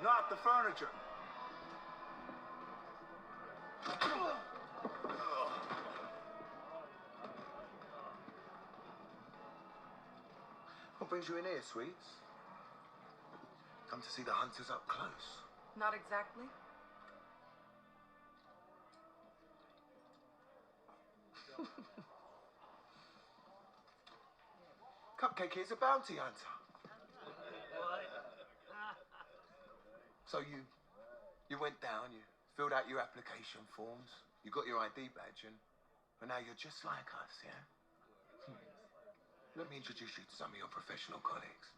not the furniture. What brings you in here, sweets? Come to see the hunters up close. Not exactly. Cupcake here's a bounty hunter. So you went down, you filled out your application forms, you got your ID badge, and now you're just like us, yeah? Let me introduce you to some of your professional colleagues.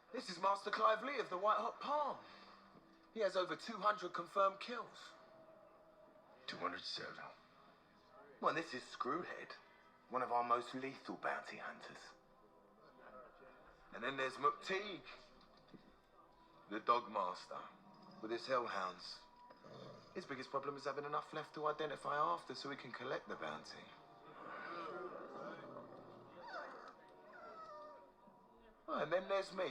This is Master Clive Lee of the White Hot Palm. He has over 200 confirmed kills. 207. Well, this is Screwhead, one of our most lethal bounty hunters. And then there's McTeague, the dog master, with his hellhounds. His biggest problem is having enough left to identify after so he can collect the bounty. Oh, and then there's me,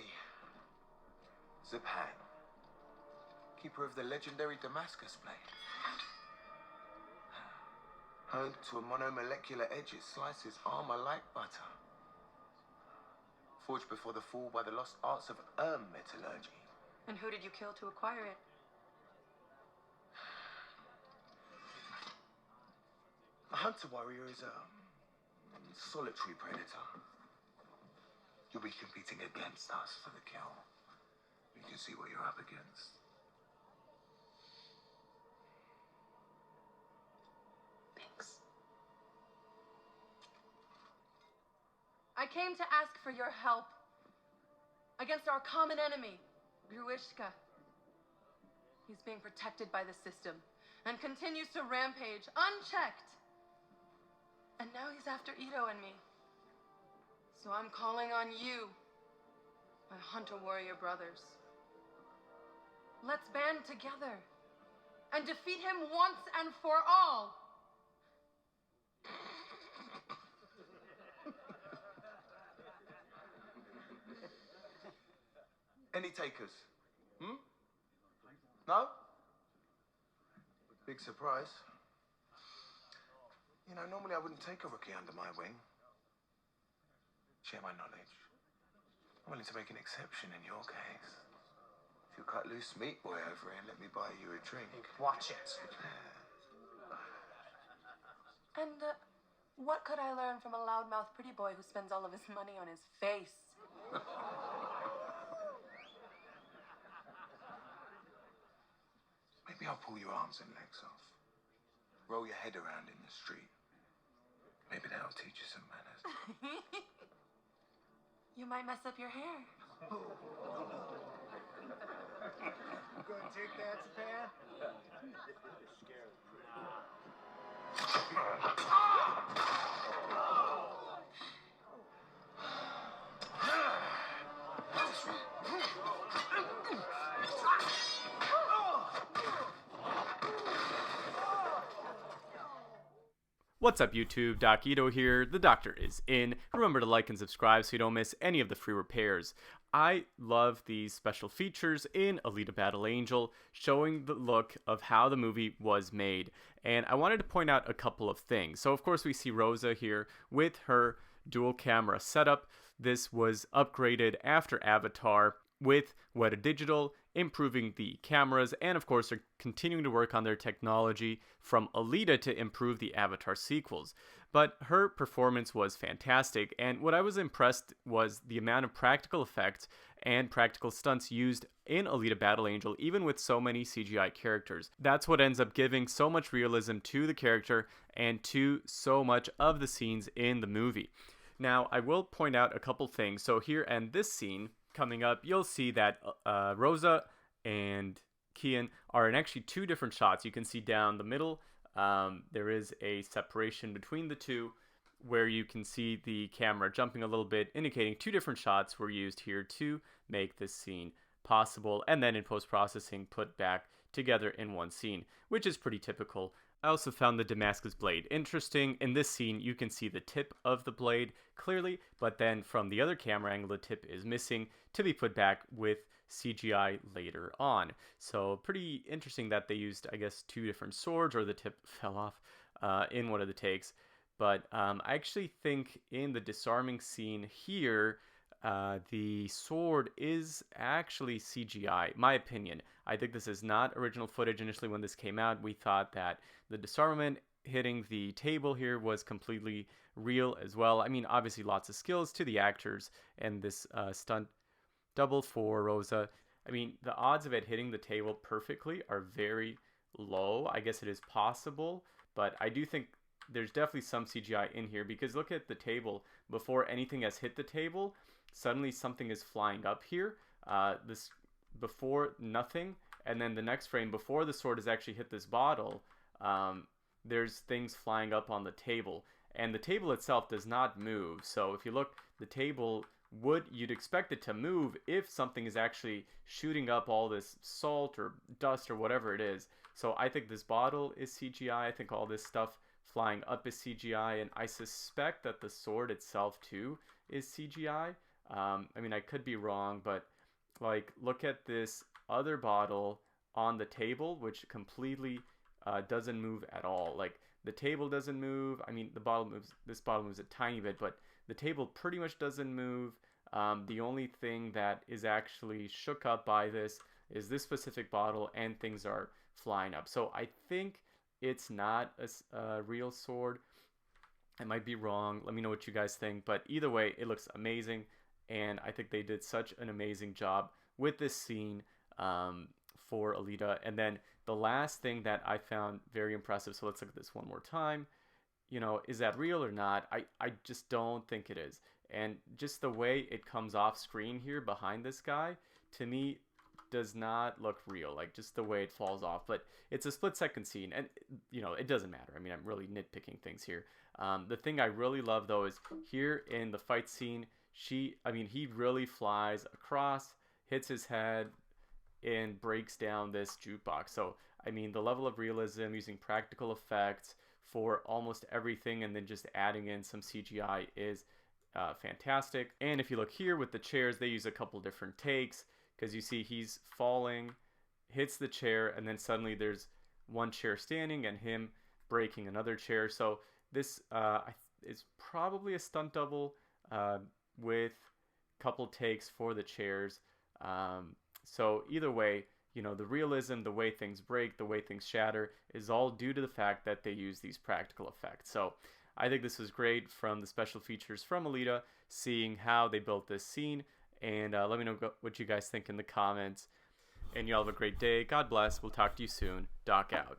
Zapan, keeper of the legendary Damascus blade. Honed to a monomolecular edge, it slices armor like butter. Forged before the fall by the lost arts of metallurgy. And who did you kill to acquire it? A hunter warrior is a solitary predator. You'll be competing against us for the kill. You can see what you're up against. Thanks. I came to ask for your help against our common enemy, Gruishka. He's being protected by the system and continues to rampage unchecked. And now he's after Ito and me. So I'm calling on you, my hunter warrior brothers. Let's band together and defeat him once and for all. Any takers? No? Big surprise. You know, normally I wouldn't take a rookie under my wing. Share my knowledge. I'm willing to make an exception in your case. If you cut loose meat boy over here, let me buy you a drink. Watch it. And what could I learn from a loudmouth pretty boy who spends all of his money on his face? Maybe I'll pull your arms and legs off. Roll your head around in the street. Maybe that'll teach you some manners. You might mess up your hair. You gonna take that, Japan? What's up YouTube, Doc Ito here, the doctor is in. Remember to like and subscribe so you don't miss any of the free repairs. I love these special features in Alita Battle Angel, showing the look of how the movie was made. And I wanted to point out a couple of things. So of course we see Rosa here with her dual camera setup. This was upgraded after Avatar with Weta Digital, improving the cameras, and of course they're continuing to work on their technology from Alita to improve the Avatar sequels. But her performance was fantastic, and what I was impressed was the amount of practical effects and practical stunts used in Alita Battle Angel, even with so many CGI characters. That's what ends up giving so much realism to the character and to so much of the scenes in the movie. Now, I will point out a couple things. So here in this scene, coming up, you'll see that Rosa and Kian are in actually two different shots. You can see down the middle, there is a separation between the two where you can see the camera jumping a little bit, indicating two different shots were used here to make this scene possible, and then in post-processing put back together in one scene, which is pretty typical I also found the Damascus blade interesting. In this scene, you can see the tip of the blade clearly, but then from the other camera angle, the tip is missing to be put back with CGI later on. So pretty interesting that they used, I guess, 2 different swords, or the tip fell off in one of the takes. But I actually think in the disarming scene here, the sword is actually CGI, my opinion. I think this is not original footage. Initially when this came out, we thought that the disarmament hitting the table here was completely real as well. I mean, obviously lots of skills to the actors, and this stunt double for Rosa. I mean, the odds of it hitting the table perfectly are very low. I guess it is possible, but I do think there's definitely some CGI in here, because look at the table. Before anything has hit the table, suddenly something is flying up here. This before nothing, and then the next frame, before the sword has actually hit this bottle, there's things flying up on the table, and the table itself does not move. So if you look, the table you'd expect it to move if something is actually shooting up all this salt or dust or whatever it is. So I think this bottle is CGI. I think all this stuff flying up is CGI, and I suspect that the sword itself too is CGI. I mean, I could be wrong, but like, look at this other bottle on the table, which completely doesn't move at all. Like, the table doesn't move. I mean, the bottle moves. This bottle moves a tiny bit, but the table pretty much doesn't move. The only thing that is actually shook up by this is this specific bottle, and things are flying up. So I think it's not a real sword. I might be wrong. Let me know what you guys think. But either way, it looks amazing, and I think they did such an amazing job with this scene for Alita. And then the last thing that I found very impressive, so let's look at this one more time. You know, is that real or not? I just don't think it is. And just the way it comes off screen here behind this guy, to me, does not look real. Like, just the way it falls off. But it's a split-second scene, and, you know, it doesn't matter. I mean, I'm really nitpicking things here. The thing I really love, though, is here in the fight scene, he really flies across, hits his head, and breaks down this jukebox. So, I mean, the level of realism using practical effects for almost everything, and then just adding in some CGI is fantastic. And if you look here with the chairs, they use a couple different takes, because you see he's falling, hits the chair, and then suddenly there's one chair standing and him breaking another chair. So this is probably a stunt double with a couple takes for the chairs. So either way, you know, the realism, the way things break, the way things shatter is all due to the fact that they use these practical effects. So I think this was great from the special features from Alita, seeing how they built this scene. And let me know what you guys think in the comments. And you all have a great day. God bless. We'll talk to you soon. Doc out.